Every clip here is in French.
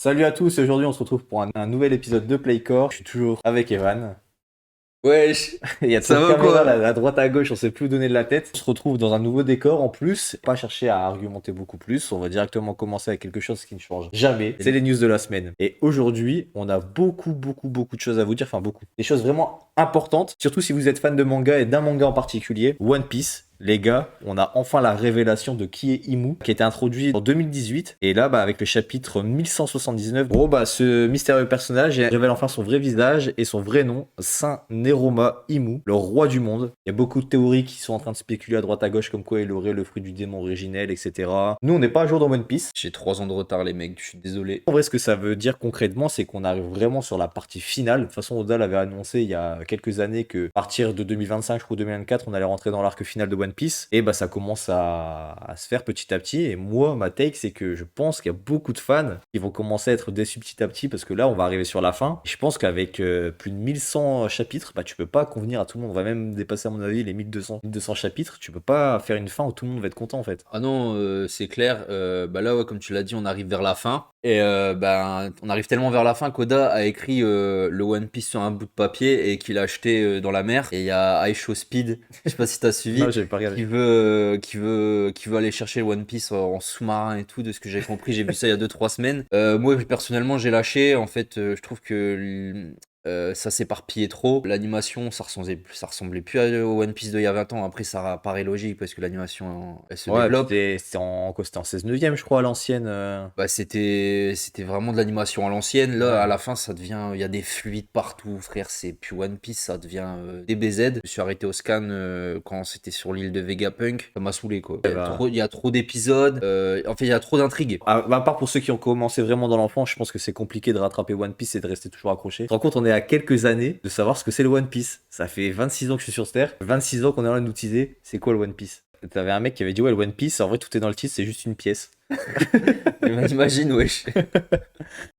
Salut à tous, aujourd'hui on se retrouve pour un nouvel épisode de Playcore. Je suis toujours avec Evan. Wesh, Il y a trop ça de va caméras quoi? là, à droite à gauche, on sait plus où donner de la tête. On se retrouve dans un nouveau décor en plus. Pas chercher à argumenter beaucoup plus, on va directement commencer avec quelque chose qui ne change jamais. C'est les news de la semaine. Et aujourd'hui, on a beaucoup de choses à vous dire, enfin beaucoup. Des choses vraiment importantes, surtout si vous êtes fan de manga et d'un manga en particulier, One Piece. Les gars, on a enfin la révélation de qui est Imu, qui a été introduit en 2018. Et là, avec le chapitre 1179, ce mystérieux personnage révèle enfin son vrai visage et son vrai nom, Saint Neroma Imu, le roi du monde. Il y a beaucoup de théories qui sont en train de spéculer à droite à gauche comme quoi il aurait le fruit du démon originel, etc. Nous, on n'est pas à jour dans One Piece. J'ai 3 ans de retard les mecs, je suis désolé. En vrai, ce que ça veut dire concrètement, c'est qu'on arrive vraiment sur la partie finale. De toute façon, Oda l'avait annoncé il y a quelques années que à partir de 2025, je crois 2024, on allait rentrer dans l'arc final de One Piece. Et ça commence à se faire petit à petit. Et moi, ma take, c'est que je pense qu'il y a beaucoup de fans qui vont commencer à être déçus petit à petit parce que là, on va arriver sur la fin. Et je pense qu'avec plus de 1100 chapitres, tu peux pas convenir à tout le monde. On va même dépasser, à mon avis, les 1200 chapitres. Tu peux pas faire une fin où tout le monde va être content, en fait. Ah non, c'est clair, là ouais, comme tu l'as dit, on arrive vers la fin. Et on arrive tellement vers la fin qu'Oda a écrit le One Piece sur un bout de papier et qu'il a acheté dans la mer. Et il y a Aisho Speed, je sais pas si t'as Non, suivi, j'ai pas regardé. qui veut aller chercher le One Piece en sous-marin et tout, de ce que j'ai compris. J'ai vu ça il y a 2 3 semaines. Moi personnellement j'ai lâché. En fait, je trouve que ça s'éparpillait trop. L'animation, ça ressemblait plus au One Piece d'il y a 20 ans. Après, ça paraît logique parce que l'animation, elle se Ouais, puis développe. c'était en 16 neuvième, je crois, à l'ancienne. Bah, c'était vraiment de l'animation à l'ancienne. Là, à Ouais. la fin, ça devient, il y a des fluides partout, frère. C'est plus One Piece, ça devient DBZ. Je me suis arrêté au scan quand c'était sur l'île de Vegapunk. Ça m'a saoulé, quoi. Ouais, bah. Il y a trop d'épisodes. En fait, il y a trop d'intrigues. À part pour ceux qui ont commencé vraiment dans l'enfance, je pense que c'est compliqué de rattraper One Piece et de rester toujours accroché. Tu te rends compte, on est à quelques années de savoir ce que c'est le One Piece. Ça fait 26 ans que je suis sur cette terre, 26 ans qu'on est en train de nous teaser. C'est quoi le One Piece? T'avais un mec qui avait dit, ouais, le One Piece, en vrai, tout est dans le titre, c'est juste une pièce. Imagine, wesh.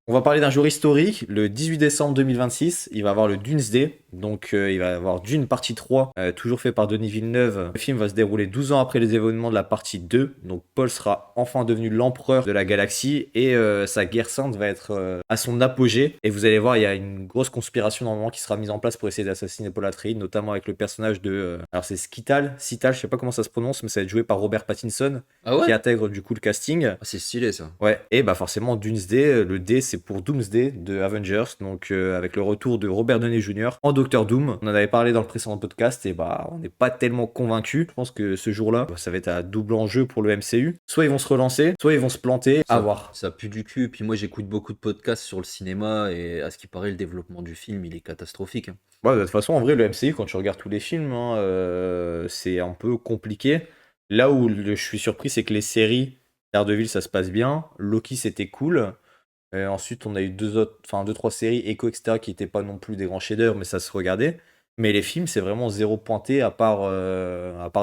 On va parler d'un jour historique, le 18 décembre 2026, il va avoir le Doomsday, donc il va y avoir Dune partie 3, toujours fait par Denis Villeneuve. Le film va se dérouler 12 ans après les événements de la partie 2, donc Paul sera enfin devenu l'empereur de la galaxie et sa guerre sainte va être à son apogée. Et vous allez voir, il y a une grosse conspiration normalement qui sera mise en place pour essayer d'assassiner Paul Atreides, notamment avec le personnage de... alors c'est Cital, je sais pas comment ça se prononce, mais ça va être joué par Robert Pattinson, Ah qui ouais? intègre du coup le casting. Ah, c'est stylé, ça. Ouais, et forcément Doomsday, le D c'est pour Doomsday de Avengers, donc avec le retour de Robert Downey Jr. en Docteur Doom. On en avait parlé dans le précédent podcast et on n'est pas tellement convaincus. Je pense que ce jour-là, ça va être à double enjeu pour le MCU. Soit ils vont se relancer, soit ils vont se planter, à Ça, voir. ça pue du cul. Puis moi, j'écoute beaucoup de podcasts sur le cinéma et à ce qui paraît, le développement du film, il est catastrophique, hein. Ouais, de toute façon, en vrai, le MCU, quand tu regardes tous les films, hein, c'est un peu compliqué. Là où je suis surpris, c'est que les séries, Daredevil, ça se passe bien. Loki, c'était cool. Ensuite, on a eu deux, trois séries, Echo, etc., qui n'étaient pas non plus des grands chefs-d'œuvre, mais ça se regardait. Mais les films, c'est vraiment zéro pointé, à part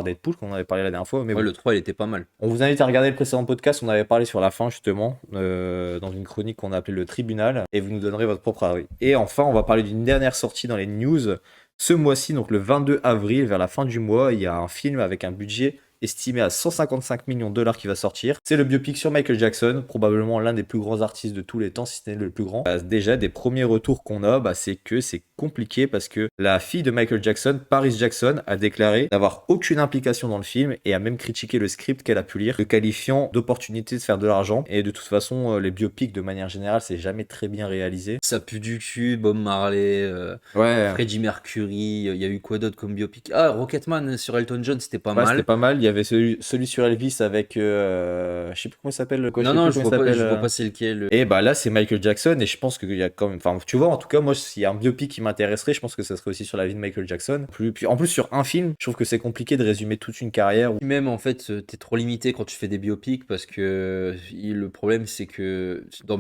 Deadpool, qu'on avait parlé la dernière fois. Mais Ouais, bon. le 3 il était pas mal. On vous invite à regarder le précédent podcast, on avait parlé sur la fin, justement, dans une chronique qu'on a appelée Le Tribunal, et vous nous donnerez votre propre avis. Et enfin, on va parler d'une dernière sortie dans les news. Ce mois-ci, donc le 22 avril, vers la fin du mois, il y a un film avec un budget estimé à 155 millions de dollars qui va sortir. C'est le biopic sur Michael Jackson, probablement l'un des plus grands artistes de tous les temps, si ce n'est le plus grand. Déjà, des premiers retours qu'on a, c'est que c'est compliqué parce que la fille de Michael Jackson, Paris Jackson, a déclaré n'avoir aucune implication dans le film et a même critiqué le script qu'elle a pu lire, le qualifiant d'opportunité de faire de l'argent. Et de toute façon, les biopics, de manière générale, c'est jamais très bien réalisé. Ça pue du cul, Bob Marley, Ouais, Freddie Mercury, il y a eu quoi d'autre comme biopic? Ah, Rocketman sur Elton John, c'était pas ouais, c'était mal. pas mal. Il y avait celui sur Elvis avec, je sais plus comment il s'appelle, je Non, sais non, plus comment il je vois s'appelle. pas c'est lequel. Et là, c'est Michael Jackson, et je pense qu'il y a quand même. Enfin, tu vois, en tout cas, moi, s'il y a un biopic qui m'intéresserait, je pense que ça serait aussi sur la vie de Michael Jackson. Puis, en plus, sur un film, je trouve que c'est compliqué de résumer toute une carrière. Puis même, en fait, t'es trop limité quand tu fais des biopics parce que le problème, c'est que dans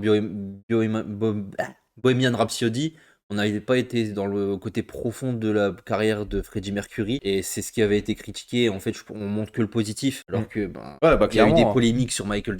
Bohemian Rhapsody, on n'avait pas été dans le côté profond de la carrière de Freddie Mercury, et c'est ce qui avait été critiqué. En fait, on montre que le positif, Mm. alors que ben, Ouais, bah il y a eu des clairement. polémiques sur Michael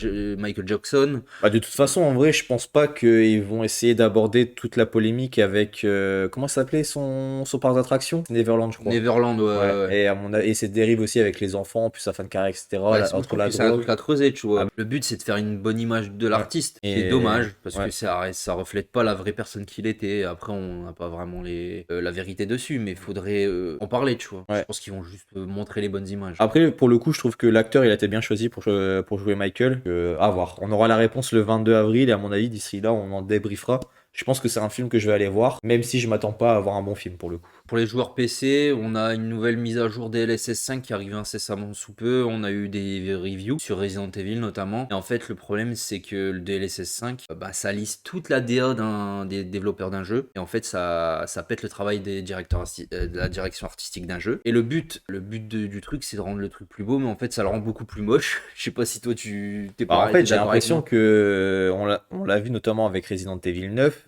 Jackson. Bah, de toute façon, en vrai, je pense pas qu'ils vont essayer d'aborder toute la polémique avec comment ça s'appelait son parc d'attraction? Neverland, je crois. Neverland, ouais, Ouais. ouais, ouais. Et et cette dérive aussi avec les enfants, puis sa fin de carrière, etc. Ouais, moi, je Entre trouve la que c'est un drogue. truc à creuser, tu vois. Ah, Le but, c'est de faire une bonne image de ouais. l'artiste, qui est Et dommage, parce ouais. que ça reflète pas la vraie personne qu'il était. Après, on n'a pas vraiment la vérité dessus, mais il faudrait en parler, tu vois. Je Ouais. pense qu'ils vont juste montrer les bonnes images. Après, pour le coup, je trouve que l'acteur, il a été bien choisi pour jouer Michael. À voir. On aura la réponse le 22 avril et à mon avis, d'ici là, on en débriefera. Je pense que c'est un film que je vais aller voir, même si je m'attends pas à avoir un bon film pour le coup. Pour les joueurs PC, on a une nouvelle mise à jour DLSS 5 qui arrive incessamment sous peu. On a eu des reviews sur Resident Evil notamment. Et en fait, le problème, c'est que le DLSS 5, bah, ça lisse toute la DA des développeurs d'un jeu. Et en fait, ça pète le travail des de la direction artistique d'un jeu. Et le but du truc, c'est de rendre le truc plus beau, mais en fait, ça le rend beaucoup plus moche. Je sais pas si toi, tu t'es Bah, en pareil, fait, t'es j'ai d'accord avec l'impression moi. que on l'a vu notamment avec Resident Evil 9.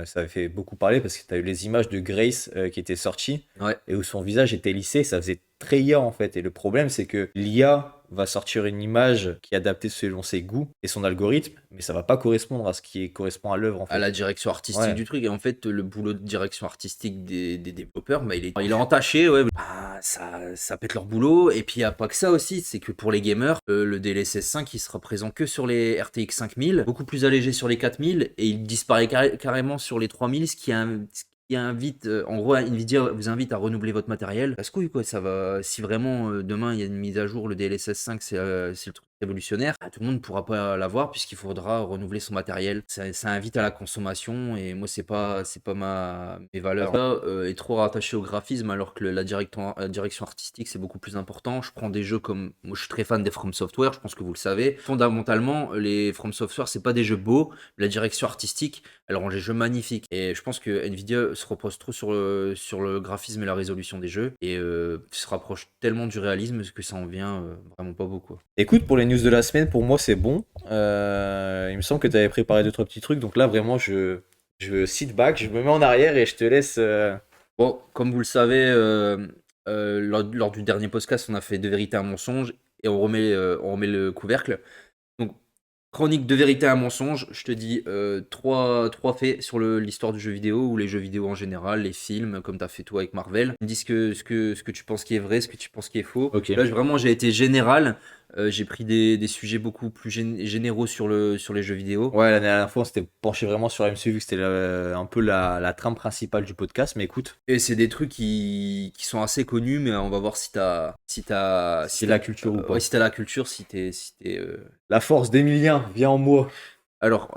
Ça avait fait beaucoup parler parce que tu as eu les images de Grace qui étaient sorties Ouais. et où son visage était lissé. Ça faisait très IA en fait. Et le problème, c'est que l'IA va sortir une image qui est adaptée selon ses goûts et son algorithme, mais ça va pas correspondre à ce qui correspond à l'œuvre en À fait. la direction artistique Ouais. du truc. Et en fait, le boulot de direction artistique des développeurs, bah, il est entaché, ouais. Bah, ça pète leur boulot. Et puis, il n'y a pas que ça aussi, c'est que pour les gamers, le DLSS 5, il sera présent que sur les RTX 5000, beaucoup plus allégé sur les 4000, et il disparaît carrément sur les 3000, ce qui invite, en gros, Nvidia vous invite à renouveler votre matériel. Casse-couille, quoi, ça va. Si vraiment demain il y a une mise à jour, le DLSS 5, c'est le truc révolutionnaire, bah, tout le monde ne pourra pas l'avoir puisqu'il faudra renouveler son matériel. Ça invite à la consommation et moi, c'est pas mes valeurs. Ça est trop rattaché au graphisme alors que la direction artistique, c'est beaucoup plus important. Je prends des jeux comme. Moi, je suis très fan des From Software, je pense que vous le savez. Fondamentalement, les From Software, c'est pas des jeux beaux, mais la direction artistique, elle rend les jeux magnifiques. Et je pense que Nvidia se repose trop sur le graphisme et la résolution des jeux et se rapproche tellement du réalisme que ça en vient vraiment pas beau, quoi. Écoute, pour les news de la semaine, pour moi, c'est bon. Il me semble que tu avais préparé 2-3 petits trucs. Donc là, vraiment, je sit back, je me mets en arrière et je te laisse. Bon, comme vous le savez, lors du dernier podcast, on a fait deux vérités, un mensonge et on remet le couvercle. Donc, chronique de vérité, un mensonge. Je te dis trois faits sur l'histoire du jeu vidéo ou les jeux vidéo en général, les films, comme tu as fait toi avec Marvel. Tu me dis ce que tu penses qui est vrai, ce que tu penses qui est faux. Ok. Là, vraiment, j'ai été général. J'ai pris des sujets beaucoup plus généraux sur les jeux vidéo. Ouais, la dernière fois, on s'était penché vraiment sur MCU, vu que c'était un peu la trame principale du podcast. Mais écoute, Et c'est des trucs qui sont assez connus, mais on va voir si t'as c'est la culture ou pas. ouais, si t'as la culture, si t'es La force d'Emilien, vient en moi. Alors,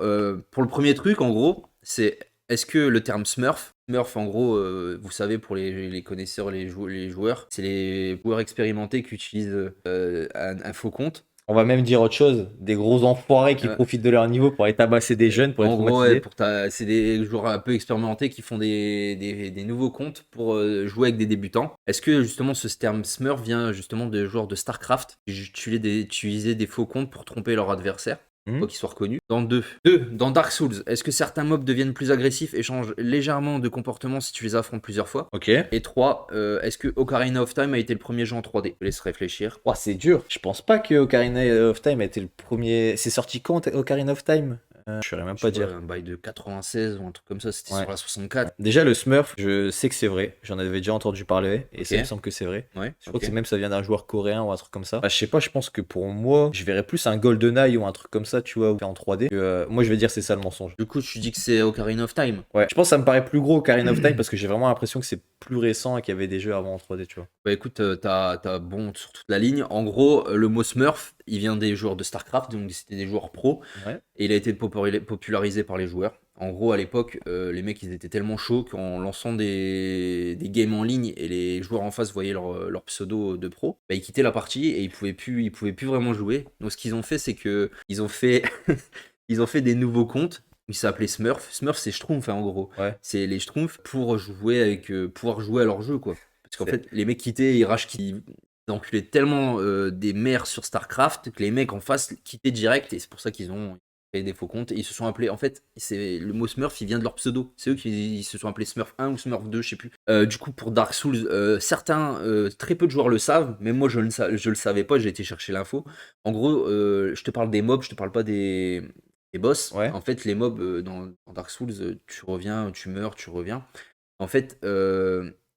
pour le premier truc, en gros, c'est est-ce que le terme Smurf, en gros, vous savez, pour les connaisseurs, les joueurs, c'est les joueurs expérimentés qui utilisent un faux compte. On va même dire autre chose. Des gros enfoirés qui Euh, profitent de leur niveau pour aller tabasser des jeunes, pour les En gros, ouais, traumatiser. c'est des joueurs un peu expérimentés qui font des nouveaux comptes pour jouer avec des débutants. Est-ce que justement ce terme Smurf vient justement de joueurs de StarCraft qui utilisaient des faux comptes pour tromper leur adversaire? Hmm. Faut qu'ils soient reconnus. Dans dans Dark Souls, est-ce que certains mobs deviennent plus agressifs et changent légèrement de comportement si tu les affrontes plusieurs fois? Ok. Et 3, est-ce que Ocarina of Time a été le premier jeu en 3D? Je te laisse réfléchir. Oh, c'est dur. Je pense pas que Ocarina of Time a été le premier. C'est sorti quand Ocarina of Time? Je saurais même Je pas sais pas, dire. un bail de 96 ou un truc comme ça, c'était Ouais. sur la 64. Déjà, le Smurf, je sais que c'est vrai. J'en avais déjà entendu parler et ça Ok. me semble que c'est vrai. Ouais, Je crois que ok. c'est même ça vient d'un joueur coréen ou un truc comme ça. Bah, je sais pas, je pense que pour moi, je verrais plus un GoldenEye ou un truc comme ça, tu vois, fait en 3D. Moi, je vais dire c'est ça le mensonge. Du coup, tu dis que c'est Ocarina of Time. Ouais, je pense que ça me paraît plus gros Ocarina of Time parce que j'ai vraiment l'impression que c'est plus récent et qu'il y avait des jeux avant en 3D, tu vois. Bah écoute, t'as bon sur toute la ligne. En gros, le mot Smurf, il vient des joueurs de StarCraft, donc c'était des joueurs pros, Ouais. et il a été popularisé par les joueurs. En gros, à l'époque, les mecs, ils étaient tellement chauds qu'en lançant des games en ligne et les joueurs en face voyaient leur pseudo de pro, bah, ils quittaient la partie et ils pouvaient plus vraiment jouer. Donc ce qu'ils ont fait, c'est que ils ont fait, ils ont fait des nouveaux comptes. Ils s'appelaient Smurf. Smurf, c'est Schtroumpf, hein, en gros. Ouais. C'est les Schtroumpfs pour jouer pouvoir jouer à leur jeu, quoi. Parce qu'en C'est- fait, les mecs quittaient, ils enculaient tellement des mers sur StarCraft que les mecs en face quittaient direct et c'est pour ça qu'ils ont créé des faux comptes et ils se sont appelés. En fait, le mot Smurf, il vient de leur pseudo. C'est eux qui ils se sont appelés Smurf 1 ou Smurf 2, je sais plus. Du coup, pour Dark Souls, certains, très peu de joueurs le savent, mais moi je le savais pas, j'ai été chercher l'info. En gros, je te parle des mobs, je te parle pas des boss. Ouais. En fait, les mobs dans Dark Souls, tu reviens, tu meurs, tu reviens. En fait,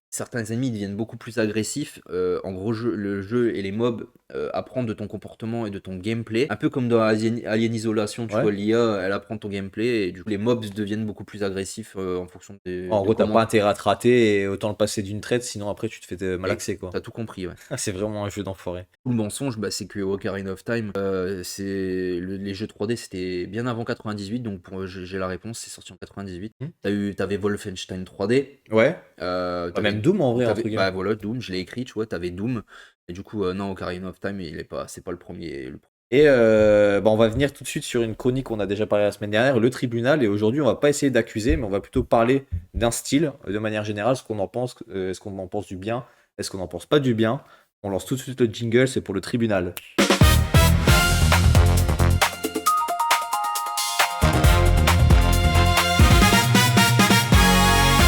certains ennemis deviennent beaucoup plus agressifs. En gros, le jeu et les mobs apprennent de ton comportement et de ton gameplay. Un peu comme dans Alien Isolation, tu Ouais. vois, l'IA, elle apprend ton gameplay et du coup, les mobs deviennent beaucoup plus agressifs en fonction En de gros, t'as comment. pas intérêt à te rater et autant le passer d'une traite, sinon après tu te fais Et malaxer quoi. t'as tout compris, ouais. C'est vraiment un jeu d'enfoiré. Tout le mensonge, bah, c'est que Ocarina of Time, les jeux 3D, c'était bien avant 98, donc j'ai la réponse, c'est sorti en 98. Hmm. T'avais Wolfenstein 3D. Ouais. T'avais Même Doom en vrai, entre guillemets. bah voilà, Doom, je l'ai écrit, tu vois, t'avais Doom. Et du coup, non, Ocarina of Time, c'est pas le premier. Et on va venir tout de suite sur une chronique qu'on a déjà parlé la semaine dernière, le tribunal. Et aujourd'hui, on va pas essayer d'accuser, mais on va plutôt parler d'un style, de manière générale, ce qu'on en pense, est-ce qu'on en pense du bien, est-ce qu'on en pense pas du bien. On lance tout de suite le jingle, c'est pour le tribunal.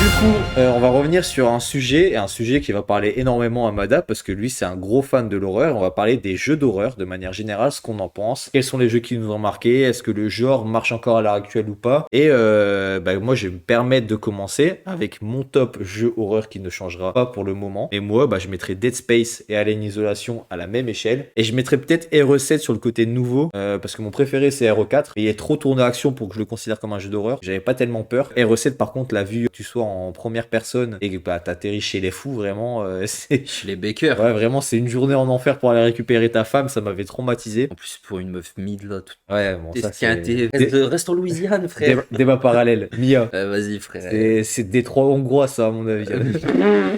Du coup, on va revenir sur un sujet qui va parler énormément à Mada, parce que lui, c'est un gros fan de l'horreur. On va parler des jeux d'horreur, de manière générale, ce qu'on en pense. Quels sont les jeux qui nous ont marqué? Est-ce que le genre marche encore à l'heure actuelle ou pas? Et moi, je vais me permettre de commencer avec mon top jeu horreur qui ne changera pas pour le moment. Et moi, je mettrai Dead Space et Alien Isolation à la même échelle. Et je mettrai peut-être RE7 sur le côté nouveau, parce que mon préféré, c'est RE4. Et il est trop tourné action pour que je le considère comme un jeu d'horreur. J'avais pas tellement peur. RE7, par contre, la vue, tu sois en première personne et que t'atterris chez les fous, vraiment, c'est... Chez les Bakers. Ouais, vraiment, c'est une journée en enfer pour aller récupérer ta femme, ça m'avait traumatisé. En plus, pour une meuf mid, là, tout Ouais, bon, ça c'est... Reste en Louisiane, frère. Débat parallèle. Mia. Vas-y, frère. C'est Détroit hongrois, ça, à mon avis.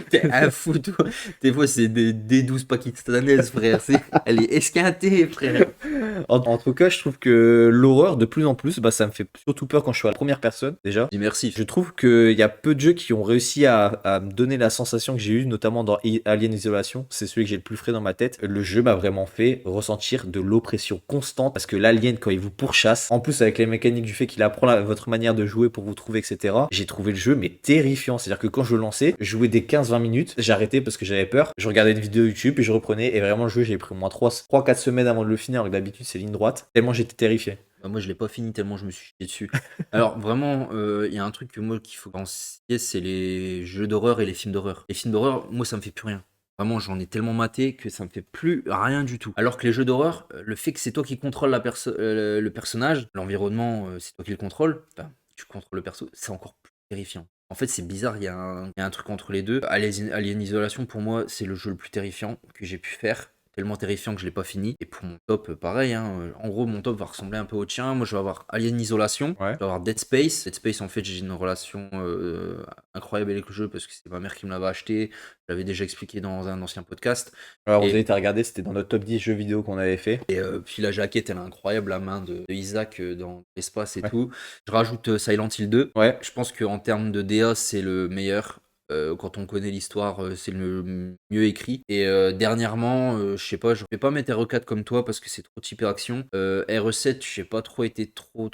T'es un fou, toi. Des fois, c'est des 12 pakistanaises, frère. Elle est esquintée, frère. En tout cas, je trouve que l'horreur, de plus en plus, ça me fait surtout peur quand je suis à la première personne, déjà. Immersif. Je trouve qu'il y a peu de jeux qui ont réussi à me donner la sensation que j'ai eue, notamment dans Alien Isolation. C'est celui que j'ai le plus frais dans ma tête. Le jeu m'a vraiment fait ressentir de l'oppression constante parce que l'alien, quand il vous pourchasse, en plus avec les mécaniques du fait qu'il apprend votre manière de jouer pour vous trouver, etc., j'ai trouvé le jeu mais terrifiant. C'est-à-dire que quand je le lançais, je jouais des 15-20 minutes, j'arrêtais parce que j'avais peur. Je regardais une vidéo YouTube et je reprenais. Et vraiment, le jeu, j'ai pris au moins 3-4 semaines avant de le finir, alors que d'habitude, c'est ligne droite. Tellement j'étais terrifié. Bah, moi, je l'ai pas fini tellement je me suis chié dessus. Alors, vraiment, il y a un truc que moi qu'il faut penser, c'est les jeux d'horreur et les films d'horreur. Les films d'horreur, moi, ça me fait plus rien. Vraiment, j'en ai tellement maté que ça me fait plus rien du tout. Alors que les jeux d'horreur, le fait que c'est toi qui contrôle le personnage, l'environnement, c'est toi qui le contrôle, enfin, tu contrôles le perso, c'est encore plus terrifiant. En fait, c'est bizarre, il y a un truc entre les deux. Alien Isolation, pour moi, c'est le jeu le plus terrifiant que j'ai pu faire. Tellement terrifiant que je l'ai pas fini. Et pour mon top, pareil, hein, en gros, mon top va ressembler un peu au tien. Moi, je vais avoir Alien Isolation, Ouais. je vais avoir Dead Space. Dead Space, en fait, j'ai une relation incroyable avec le jeu parce que c'est ma mère qui me l'avait acheté. Je l'avais déjà expliqué dans un ancien podcast. Alors, vous avez été regardé, c'était dans notre top 10 jeux vidéo qu'on avait fait. Et puis la jaquette, elle est incroyable, la main de Isaac dans l'espace et Ouais. tout. Je rajoute Silent Hill 2. Ouais. Je pense qu'en termes de DA, c'est le meilleur. Quand on connaît l'histoire, c'est le mieux écrit. Et dernièrement, je sais pas, je vais pas mettre RE4 comme toi parce que c'est trop typé action. RE7, je sais pas trop été trop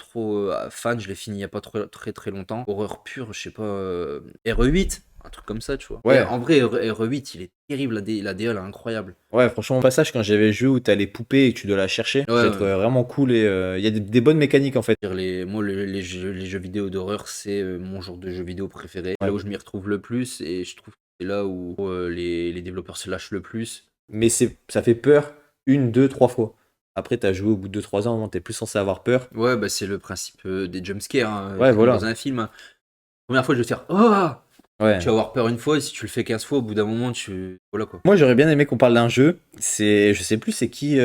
fan, je l'ai fini il y a pas très longtemps. Horreur pure, je sais pas. RE8, un truc comme ça, tu vois. Ouais. Et en vrai, RE8, il est terrible, la DA, elle est incroyable. Ouais, franchement, le passage quand j'avais joué où t'as les poupées et que tu dois la chercher, Ouais, j'ai trouvé vraiment cool et il y a des bonnes mécaniques en fait. Moi, les jeux vidéo d'horreur, c'est mon genre de jeu vidéo préféré. Ouais. Là où je m'y retrouve le plus et je trouve que c'est là où les développeurs se lâchent le plus. Mais ça fait peur 1, 2, 3 fois. Après, t'as joué au bout de 2-3 ans, t'es plus censé avoir peur. Ouais, bah c'est le principe des jumpscares, hein, Ouais, comme voilà. dans un film. Hein. Première fois, je vais faire Oh Ouais. Tu vas avoir peur une fois et si tu le fais 15 fois, au bout d'un moment, voilà quoi. Moi, j'aurais bien aimé qu'on parle d'un jeu. Je sais plus c'est qui.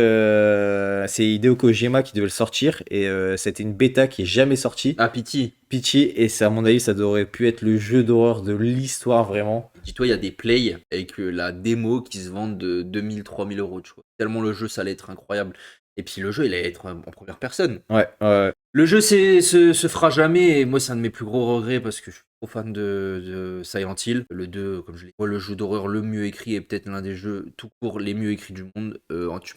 C'est Hideo Kojima qui devait le sortir. Et c'était une bêta qui est jamais sortie. Ah, Pity. Pity. Et à mon avis, ça aurait pu être le jeu d'horreur de l'histoire, vraiment. Dis-toi, il y a des plays avec la démo qui se vendent de 2000-3000 euros, tu vois. Tellement le jeu, ça allait être incroyable. Et puis le jeu, il allait être en première personne. Ouais. Le jeu se fera jamais, et moi c'est un de mes plus gros regrets parce que je suis trop fan de Silent Hill. Le 2, comme je l'ai dit, le jeu d'horreur le mieux écrit et peut-être l'un des jeux tout court les mieux écrits du monde. Tu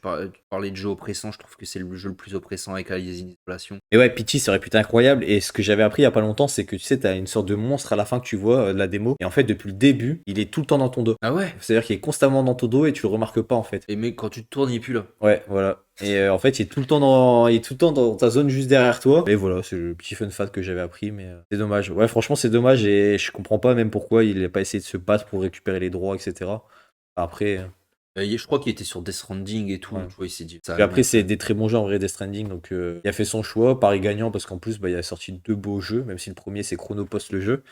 parlais de jeu oppressant, je trouve que c'est le jeu le plus oppressant avec Alias Isolation. Et ouais, Peachy, c'est réputé incroyable. Et ce que j'avais appris il y a pas longtemps, c'est que tu sais, t'as une sorte de monstre à la fin que tu vois de la démo. Et en fait, depuis le début, il est tout le temps dans ton dos. Ah ouais? C'est-à-dire qu'il est constamment dans ton dos et tu le remarques pas en fait. Et mais quand tu te tournes, il est plus là. Ouais, voilà. Et en fait, il est tout le temps dans ta zone juste derrière toi. Et voilà, c'est le petit fun fact que j'avais appris, mais c'est dommage. Ouais, franchement, c'est dommage et je comprends pas même pourquoi il n'a pas essayé de se battre pour récupérer les droits, etc. Après, Je crois qu'il était sur Death Stranding et tout. Ouais. Tu vois, il s'est dit. Ça puis après, c'est des très bons jeux en vrai, Death Stranding. Donc, il a fait son choix, Paris gagnant, parce qu'en plus, bah, il a sorti 2 beaux jeux, même si le premier c'est Chronopost le jeu.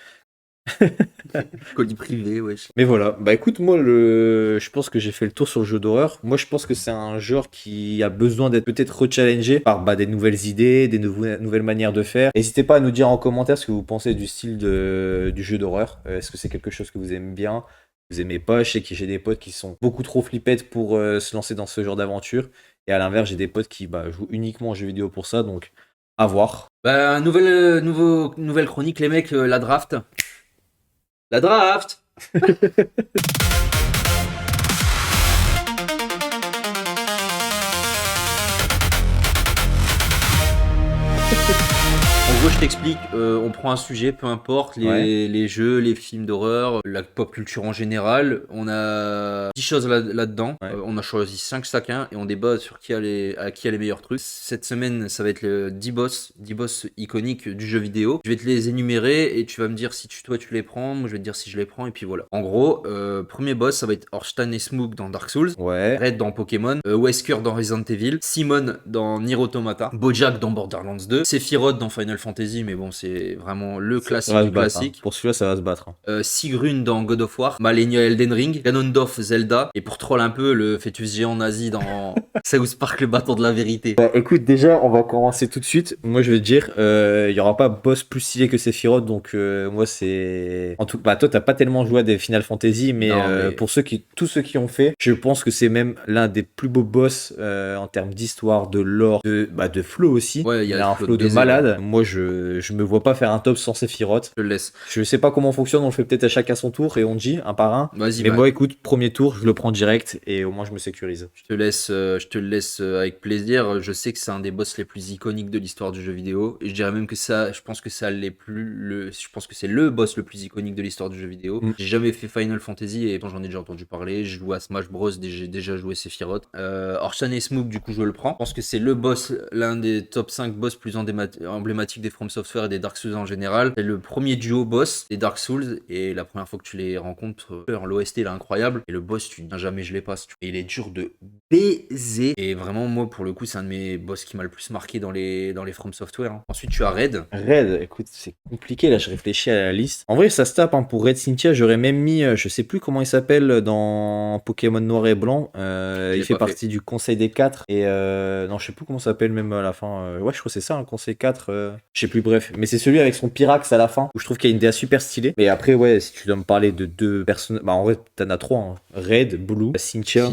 Colis privé, wesh. Mais voilà, bah écoute, moi, je pense que j'ai fait le tour sur le jeu d'horreur. Moi, je pense que c'est un genre qui a besoin d'être peut-être rechallengé par des nouvelles idées, des nouvelles manières de faire. N'hésitez pas à nous dire en commentaire ce que vous pensez du style du jeu d'horreur. Est-ce que c'est quelque chose que vous aimez bien, vous aimez pas? Je sais que j'ai des potes qui sont beaucoup trop flippettes pour se lancer dans ce genre d'aventure. Et à l'inverse, j'ai des potes qui jouent uniquement aux jeux vidéo pour ça, donc à voir. Bah, nouvelle chronique, les mecs, la draft. La draft! En gros, je t'explique, on prend un sujet, peu importe, les jeux, les films d'horreur, la pop culture en général. On a 10 choses là-dedans. Ouais. On a choisi 5 chacun et on débat sur qui a les meilleurs trucs. Cette semaine, ça va être le 10 boss iconiques du jeu vidéo. Je vais te les énumérer et tu vas me dire si toi tu les prends. Moi, je vais te dire si je les prends et puis voilà. En gros, premier boss, ça va être Ornstein et Smough dans Dark Souls. Ouais. Red dans Pokémon, Wesker dans Resident Evil, Simon dans Nier Automata, Bojack dans Borderlands 2, Sephiroth dans Final Fantasy, mais bon, c'est vraiment le classique Ça va du se battre, classique. hein. Pour celui-là, ça va se battre. Sigrun dans God of War, Malenia Elden Ring, Ganondorf Zelda, et pour troll un peu, le fœtus géant nazi dans South Park, le bâton de la vérité. Bah, écoute, déjà, on va commencer tout de suite. Moi, je vais te dire, il y aura pas boss plus stylé que Sephiroth, donc moi, c'est... En tout cas, toi, t'as pas tellement joué à des Final Fantasy, mais, Non, mais... pour tous ceux qui ont fait, je pense que c'est même l'un des plus beaux boss en termes d'histoire, de lore, de flow aussi. Ouais, il a un flow de baiser, malade. ouais. Moi, je me vois pas faire un top sans Sephiroth. Je le laisse. Je sais pas comment on fonctionne, on le fait peut-être à chacun son tour et on dit un par un. Vas-y, Mais moi, écoute, premier tour, je le prends direct et au moins je me sécurise. Je te le laisse avec plaisir. Je sais que c'est un des boss les plus iconiques de l'histoire du jeu vidéo. Et je dirais même que je pense que je pense que c'est le boss le plus iconique de l'histoire du jeu vidéo. J'ai jamais fait Final Fantasy et j'en ai déjà entendu parler. Je joue à Smash Bros. J'ai déjà joué Sephiroth. Ornstein et Smough, du coup, je le prends. Je pense que c'est le boss, l'un des top 5 boss plus emblématiques des From Software et des Dark Souls en général. C'est le premier duo boss des Dark Souls et la première fois que tu les rencontres, l'OST il est incroyable et le boss, tu dis jamais je les passe. Et il est dur de baiser. Et vraiment, moi, pour le coup, c'est un de mes boss qui m'a le plus marqué dans les From Software. Hein. Ensuite, tu as Red. Red, écoute, c'est compliqué, là, je réfléchis à la liste. En vrai, ça se tape, hein, pour Red Cynthia, j'aurais même mis, je sais plus comment il s'appelle dans Pokémon Noir et Blanc. Il fait partie du Conseil des 4. Et non, je sais plus comment ça s'appelle même à la fin. Ouais, je crois que c'est ça, un Conseil 4. Je sais plus, bref. Mais c'est celui avec son Pyrax à la fin, où je trouve qu'il y a une DA super stylée. Mais après, ouais, si tu dois me parler de 2 personnes, en vrai, t'en as 3. Hein. Red, Blue, Cynthia.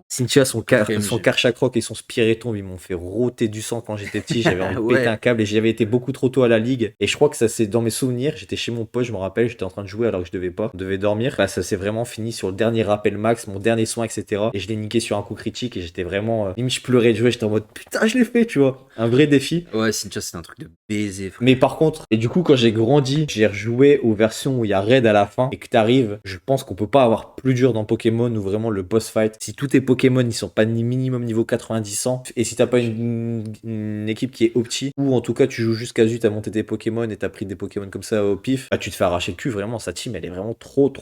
Cynthia, son Karchakroc et son Spiritomb, ils m'ont fait rôter du sang quand j'étais petit. J'avais envie de péter un câble et j'avais été beaucoup trop tôt à la ligue. Et je crois que ça c'est dans mes souvenirs. J'étais chez mon pote, je me rappelle, j'étais en train de jouer alors que je devais pas. Je devais dormir. Ça s'est vraiment fini sur le dernier rappel max, mon dernier soin, etc. Et je l'ai niqué sur un coup critique et j'étais vraiment. Limite, je pleurais de jouer. J'étais en mode putain, je l'ai fait, tu vois. Un vrai défi. Ouais, Cynthia, c'est un truc de baiser, frère. Mais par contre, et du coup, quand j'ai grandi, j'ai rejoué aux versions où il y a Red à la fin et que t'arrives. Je pense qu'on peut pas avoir plus dur dans Pokémon où vraiment le boss fight. Si tous tes Pokémon ils sont pas minimum niveau 90-100 et si t'as pas une équipe qui est opti ou en tout cas tu joues juste casu, t'as monté tes Pokémon et t'as pris des Pokémon comme ça au pif, tu te fais arracher le cul. Vraiment, sa team elle est vraiment trop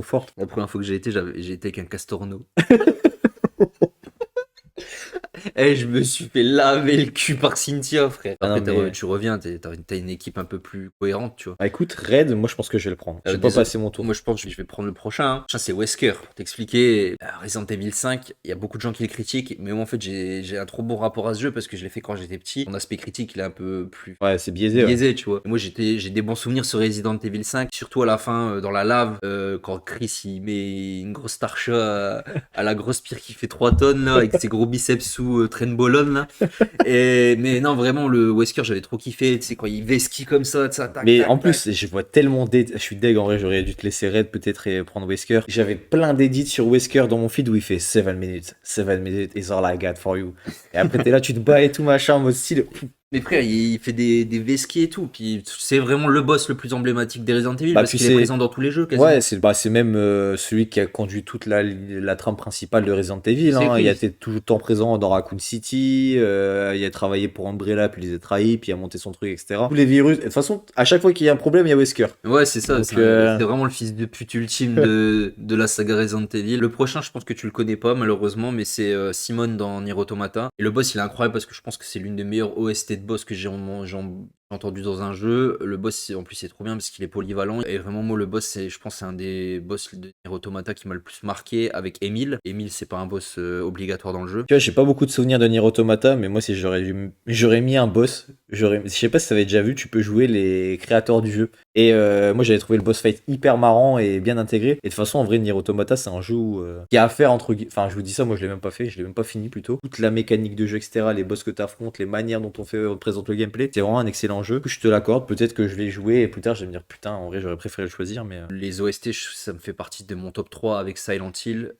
forte. La première fois que j'ai été avec un Castorno. Et je me suis fait laver le cul par Cynthia, frère. Après, tu reviens, t'as une équipe un peu plus cohérente, tu vois. Bah écoute, Red, moi je pense que je vais le prendre. Je vais pas passer mon tour. Moi je pense que je vais prendre le prochain. Hein. Le prochain, c'est Wesker. Pour t'expliquer, Resident Evil 5, il y a beaucoup de gens qui le critiquent, mais moi en fait, j'ai un trop bon rapport à ce jeu parce que je l'ai fait quand j'étais petit. Mon aspect critique, il est un peu plus. Ouais, c'est biaisé. Ouais. Tu vois. Moi, j'ai des bons souvenirs sur Resident Evil 5, surtout à la fin, dans la lave, quand Chris il met une grosse tarcha à la grosse pierre qui fait 3 tonnes, là, avec ses gros biceps sous. tout Trenbolone là. Mais non, vraiment, le Wesker, j'avais trop kiffé. Tu sais, quand il vesquille comme ça, tac, Mais tac, en tac. plus, je vois tellement je suis deg en vrai, j'aurais dû te laisser raid peut-être et prendre Wesker. J'avais plein d'édits sur Wesker dans mon feed où il fait 7 minutes is all I got for you. Et après, t'es là, tu te bats et tout machin en mode style. Mais frère, il fait des vesquis et tout. Puis c'est vraiment le boss le plus emblématique des Resident Evil Bah, parce puis qu'il est c'est. présent dans tous les jeux quasiment. Ouais, c'est même celui qui a conduit toute la trame principale de Resident Evil. C'est Hein. Il a écrit. été tout le temps présent dans Raccoon City, il a travaillé pour Umbrella, puis il les a trahis, puis il a monté son truc, etc. Tous les virus. De toute façon, à chaque fois qu'il y a un problème, il y a Wesker. Ouais, c'est ça. Donc, C'est vraiment le fils de pute ultime de la saga Resident Evil. Le prochain, je pense que tu le connais pas malheureusement, mais c'est Simon dans Nier Automata. Et le boss, il est incroyable parce que je pense que c'est l'une des meilleures OST de boss que j'ai entendu dans un jeu. Le boss, en plus, c'est trop bien parce qu'il est polyvalent. Et vraiment, moi, le boss, je pense, c'est un des boss de Nier Automata qui m'a le plus marqué avec Emile. Emile, c'est pas un boss obligatoire dans le jeu. tu vois, j'ai pas beaucoup de souvenirs de Nier Automata, mais moi, si j'aurais mis un boss, je sais pas si t'avais déjà vu, tu peux jouer les créateurs du jeu. Et moi, j'avais trouvé le boss fight hyper marrant et bien intégré. Et de toute façon, en vrai, Nier Automata, c'est un jeu qui a à faire enfin, je vous dis ça, moi, je l'ai même pas fait, je l'ai même pas fini plutôt. Toute la mécanique de jeu, etc., les boss que t'affrontes, les manières dont on présente le gameplay, c'est vraiment un excellent jeu. Je te l'accorde, peut-être que je vais y jouer et plus tard, je vais me dire, putain, en vrai, j'aurais préféré le choisir, mais. Les OST, ça me fait partie de mon top 3 avec Silent Hill,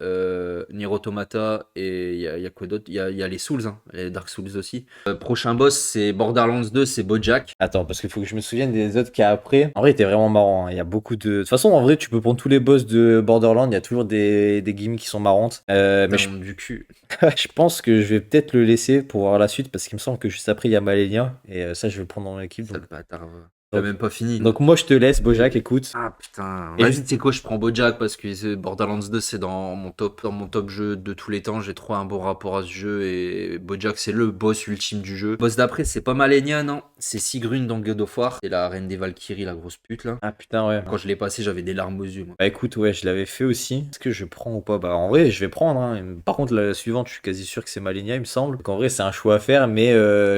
Nier Automata et il y a quoi d'autre? Il y a les Souls, hein, les Dark Souls aussi. Prochain boss, c'est Borderlands 2, c'est Bojack. Attends, parce qu'il faut que je me souvienne des autres qu'il y a après. En vrai, il était vraiment marrant. Hein. Il y a beaucoup de. De toute façon, en vrai, tu peux prendre tous les boss de Borderlands. Il y a toujours des gimmicks qui sont marrantes. Mais Dans du cul. je pense que je vais peut-être le laisser pour voir la suite parce qu'il me semble que juste après, il y a Malenia. Et ça, je vais le prendre dans l'équipe. Sale Donc... bâtard. T'as même pas fini. donc, moi, je te laisse, Bojack, écoute. Ah putain. Et Vas-y, juste- tu sais quoi, je prends Bojack parce que Borderlands 2, c'est dans mon top jeu de tous les temps. J'ai trop un bon rapport à ce jeu et Bojack, c'est le boss ultime du jeu. Le boss d'après, c'est pas Malenia, non. C'est Sigrun dans God of War. C'est la reine des Valkyries, la grosse pute là. Ah putain, ouais. Quand je l'ai passé, j'avais des larmes aux yeux, moi. Bah écoute, ouais, je l'avais fait aussi. Est-ce que je prends ou pas? Bah en vrai, je vais prendre. Hein. Par contre, la suivante, je suis quasi sûr que c'est Malenia, il me semble. Donc en vrai, c'est un choix à faire, mais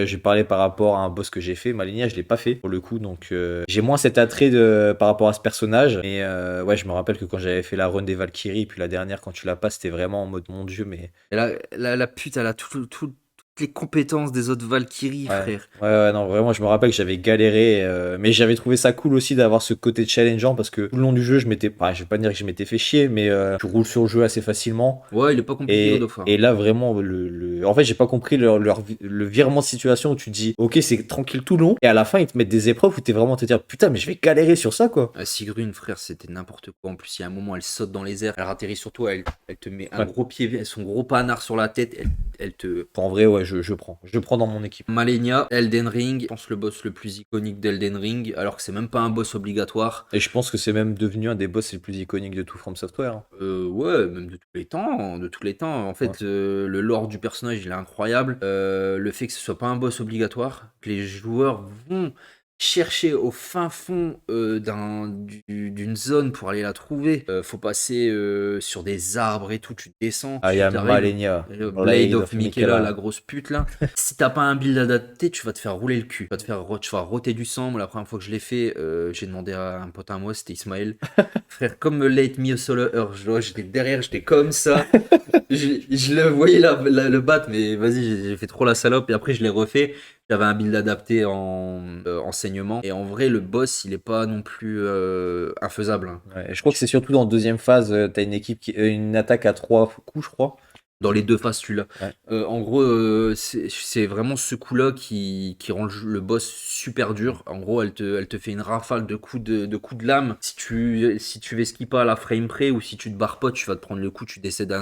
j'ai parlé par rapport à un boss que j'ai fait. Malenia, je l'ai pas fait pour le coup, donc j'ai moins cet attrait par rapport à ce personnage. Mais ouais, je me rappelle que quand j'avais fait la run des Valkyries, puis la dernière, quand tu l'as pas, c'était vraiment en mode mon dieu, mais. Et là, la pute, elle a toutes les compétences des autres Valkyries, Ouais. frère. Ouais, non, vraiment, je me rappelle que j'avais galéré, mais j'avais trouvé ça cool aussi d'avoir ce côté challengeant parce que tout le long du jeu, je vais pas dire que je m'étais fait chier, mais tu roules sur le jeu assez facilement. Ouais, il est pas compliqué, God Et, of War. et là, vraiment, en fait, j'ai pas compris le virement de situation où tu te dis, ok, c'est tranquille tout le long, et à la fin, ils te mettent des épreuves où t'es vraiment te dire, putain, mais je vais galérer sur ça, quoi. Sigrun, frère, c'était n'importe quoi. En plus, il y a un moment, elle saute dans les airs, elle atterrit sur toi, elle te met un Ouais. gros pied, son gros panard sur la tête, elle te. En vrai, ouais, je prends. Je prends dans mon équipe. Malenia, Elden Ring, je pense le boss le plus iconique d'Elden Ring, alors que c'est même pas un boss obligatoire. Et je pense que c'est même devenu un des boss les plus iconiques de tout From Software. Hein. Ouais, même de tous les temps, de tous les temps. En fait, le lore du personnage, il est incroyable. Le fait que ce soit pas un boss obligatoire, que les joueurs vont chercher au fin fond d'une zone pour aller la trouver. Faut passer sur des arbres et tout, tu descends. Ah, il y a t'arrives- Malenia. Blade of Michaela, la grosse pute là. Si t'as pas un build adapté, tu vas te faire rouler le cul. Tu vas roter du sang. Moi, la première fois que je l'ai fait, j'ai demandé à un pote à moi, c'était Ismaël. Frère, comme Late Me a Solo Earth, j'étais derrière, j'étais comme ça. je le voyais le battre, mais vas-y, j'ai fait trop la salope. Et après, je l'ai refait. J'avais un build adapté en enseignement. Et en vrai, le boss, il est pas non plus infaisable. Hein. Ouais, je crois que c'est surtout dans la deuxième phase, t'as une équipe une attaque à 3 coups, je crois. Dans les deux phases, celui-là. Ouais. En gros, c'est vraiment ce coup-là qui rend le boss super dur. En gros, elle te fait une rafale de coups de lame. Si tu esquives pas à la frame près ou si tu te barres pas, tu vas te prendre le coup, tu décèdes,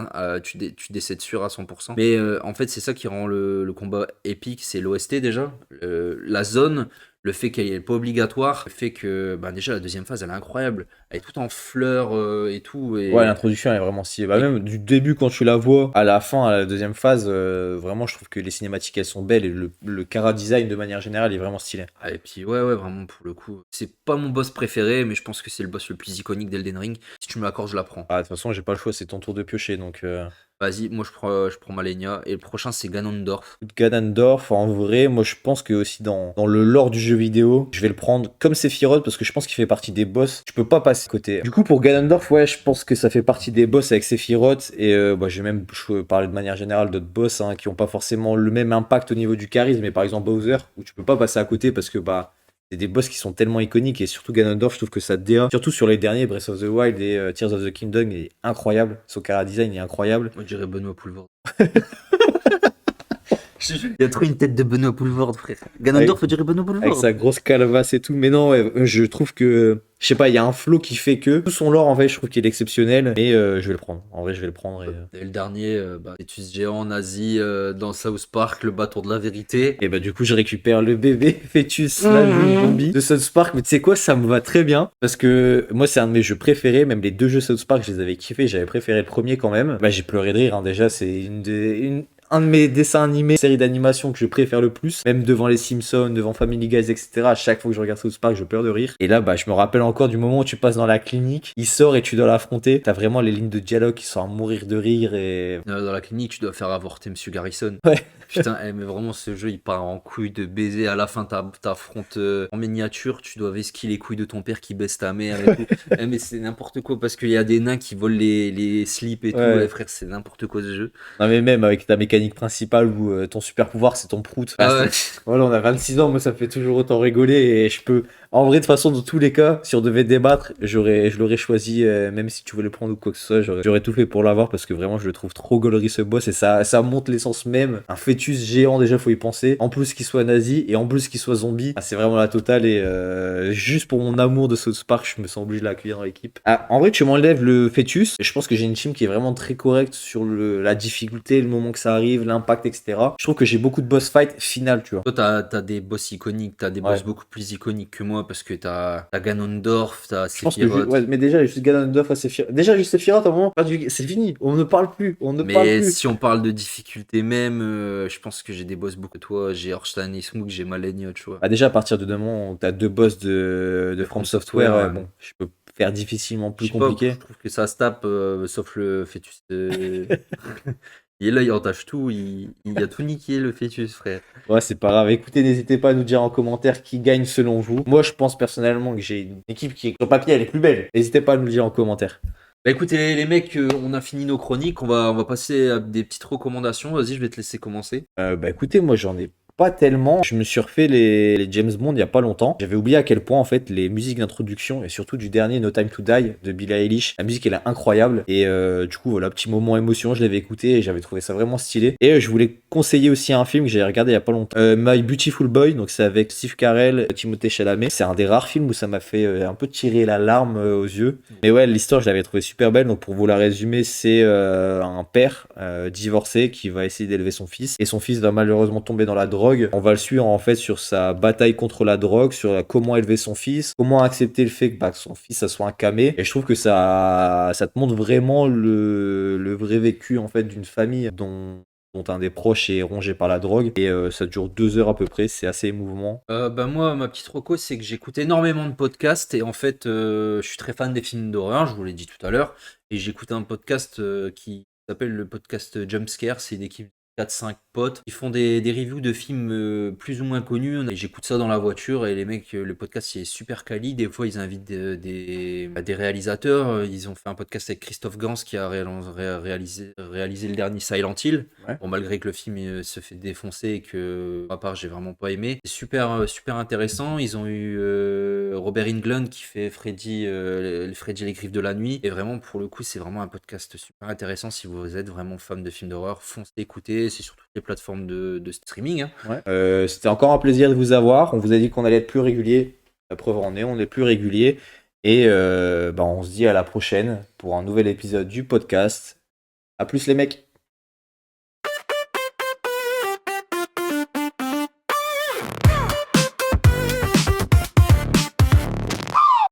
tu décèdes sûr à 100%. Mais en fait, c'est ça qui rend le combat épique, c'est l'OST déjà. La zone, le fait qu'elle n'est pas obligatoire, le fait que déjà la deuxième phase, elle est incroyable. Elle est toute en fleurs et tout. Et... Ouais, l'introduction elle est vraiment stylée. Bah, même du début, quand tu la vois, à la fin, à la deuxième phase, vraiment, je trouve que les cinématiques elles sont belles et le chara design de manière générale est vraiment stylé. Et puis, ouais, vraiment, pour le coup. C'est pas mon boss préféré, mais je pense que c'est le boss le plus iconique d'Elden Ring. Si tu me l'accordes, je la prends. Ah, de toute façon, j'ai pas le choix, c'est ton tour de piocher donc. Vas-y, moi je prends Malenia. Et le prochain, c'est Ganondorf. Ganondorf, en vrai, moi je pense que aussi dans le lore du jeu vidéo, je vais le prendre comme Sephiroth parce que je pense qu'il fait partie des boss. Je peux pas passer à côté. Du coup, pour Ganondorf, ouais, je pense que ça fait partie des boss avec Sephiroth. Et je vais même parler de manière générale d'autres boss qui ont pas forcément le même impact au niveau du charisme. Mais par exemple, Bowser, où tu peux pas passer à côté parce que c'est des boss qui sont tellement iconiques et surtout Ganondorf, je trouve que ça DA, surtout sur les derniers Breath of the Wild et Tears of the Kingdom, il est incroyable. Son chara design est incroyable. On dirait Benoît Poulvord. Il y a trop une tête de Benoît Poulvord, frère. Ganondorf, on dirait Benoît Avec Poulvord. sa grosse calvasse et tout. Mais non, ouais, je trouve que, je sais pas, il y a un flow qui fait que tout son lore, en fait, je trouve qu'il est exceptionnel. Et je vais le prendre. En vrai, je vais le prendre. Et le dernier, Fœtus géant en Asie, dans South Park, le bâton de la vérité. Et du coup, je récupère le bébé fœtus là, zombie de South Park. Mais tu sais quoi, ça me va très bien. Parce que moi, c'est un de mes jeux préférés. Même les deux jeux South Park, je les avais kiffés. J'avais préféré le premier quand même. J'ai pleuré de rire. Déjà, c'est un de mes dessins animés, série d'animation que je préfère le plus, même devant les Simpsons, devant Family Guy, etc. À chaque fois que je regarde South Park, je pleure de rire. Et là, je me rappelle encore du moment où tu passes dans la clinique, il sort et tu dois l'affronter. T'as vraiment les lignes de dialogue qui sont à mourir de rire et... Dans la clinique, tu dois faire avorter Monsieur Garrison. Ouais. Putain, mais vraiment, ce jeu, il part en couille de baiser. À la fin, t'affrontes en miniature, tu dois vesquiller les couilles de ton père qui baisse ta mère et tout. Mais c'est n'importe quoi parce qu'il y a des nains qui volent les slips et tout. Ouais. Ouais, frère, c'est n'importe quoi ce jeu. Non mais même avec ta mécanique principale où ton super pouvoir c'est ton prout. Ah ouais. Voilà, on a 26 ans, moi ça me fait toujours autant rigoler et je peux... En vrai, de toute façon, dans tous les cas, si on devait débattre, je l'aurais choisi, même si tu voulais le prendre ou quoi que ce soit, j'aurais tout fait pour l'avoir parce que vraiment je le trouve trop gaulerie ce boss et ça montre l'essence même. Un fœtus géant, déjà faut y penser. En plus qu'il soit nazi et en plus qu'il soit zombie, c'est vraiment la totale et juste pour mon amour de South Park, je me sens obligé de l'accueillir dans l'équipe. En vrai, tu m'enlèves le fœtus et je pense que j'ai une team qui est vraiment très correcte sur la difficulté, le moment que ça arrive, l'impact, etc. Je trouve que j'ai beaucoup de boss fight final, tu vois. Toi, t'as des boss iconiques, t'as des boss beaucoup plus iconiques que moi parce que t'as Ganondorf, t'as Je pense que Sephiroth. mais déjà juste Ganondorf à Sephiroth. Déjà juste Sephiroth à un moment, c'est fini. On ne parle plus. Mais si on parle de difficulté même, je pense que j'ai des boss beaucoup. Toi, j'ai Ornstein et Smook, j'ai Malenia, tu vois. Déjà à partir de moment où t'as deux boss de From Software, ouais. bon, je peux faire difficilement plus Je sais pas, compliqué. je trouve que ça se tape, sauf le fœtus. Et là, il entache tout, il a tout niqué le fœtus, frère. Ouais, c'est pas grave. Écoutez, n'hésitez pas à nous dire en commentaire qui gagne selon vous. Moi, je pense personnellement que j'ai une équipe qui, sur papier, elle est plus belle. N'hésitez pas à nous le dire en commentaire. Bah écoutez les mecs, on a fini nos chroniques, on va passer à des petites recommandations. Vas-y, je vais te laisser commencer. Écoutez, moi j'en ai pas tellement. Je me suis refait les James Bond il y a pas longtemps. J'avais oublié à quel point en fait les musiques d'introduction et surtout du dernier No Time to Die de Billie Eilish, la musique elle est incroyable et du coup voilà, petit moment émotion, je l'avais écouté et j'avais trouvé ça vraiment stylé. Et je voulais conseiller aussi un film que j'ai regardé il y a pas longtemps, My Beautiful Boy, donc c'est avec Steve Carell, Timothée Chalamet. C'est un des rares films où ça m'a fait un peu tirer la larme aux yeux. Mais ouais, l'histoire je l'avais trouvé super belle. Donc pour vous la résumer, c'est un père divorcé qui va essayer d'élever son fils et son fils va malheureusement tomber dans la drogue. On va le suivre en fait sur sa bataille contre la drogue, sur comment élever son fils, comment accepter le fait que son fils ça soit un camé. Et je trouve que ça te montre vraiment le vrai vécu en fait d'une famille dont un des proches est rongé par la drogue et ça dure 2 heures à peu près, c'est assez émouvant. Moi, ma petite reco, c'est que j'écoute énormément de podcasts et en fait, je suis très fan des films d'horreur, je vous l'ai dit tout à l'heure, et j'écoute un podcast qui s'appelle le podcast Jumpscare. C'est une équipe 4-5 potes qui font des reviews de films plus ou moins connus. Et j'écoute ça dans la voiture et les mecs, le podcast il est super quali. Des fois, ils invitent des réalisateurs. Ils ont fait un podcast avec Christophe Gans qui a réalisé le dernier Silent Hill. Ouais. Bon, malgré que le film se fait défoncer et que, à part, j'ai vraiment pas aimé. C'est super, super intéressant. Ils ont eu Robert Englund qui fait Freddy les Griffes de la Nuit. Et vraiment, pour le coup, c'est vraiment un podcast super intéressant. Si vous êtes vraiment fan de films d'horreur, foncez écouter. C'est sur toutes les plateformes de streaming. Ouais. C'était encore un plaisir de vous avoir. On vous a dit qu'on allait être plus régulier. La preuve en est, on est plus régulier. Et on se dit à la prochaine pour un nouvel épisode du podcast. À plus les mecs.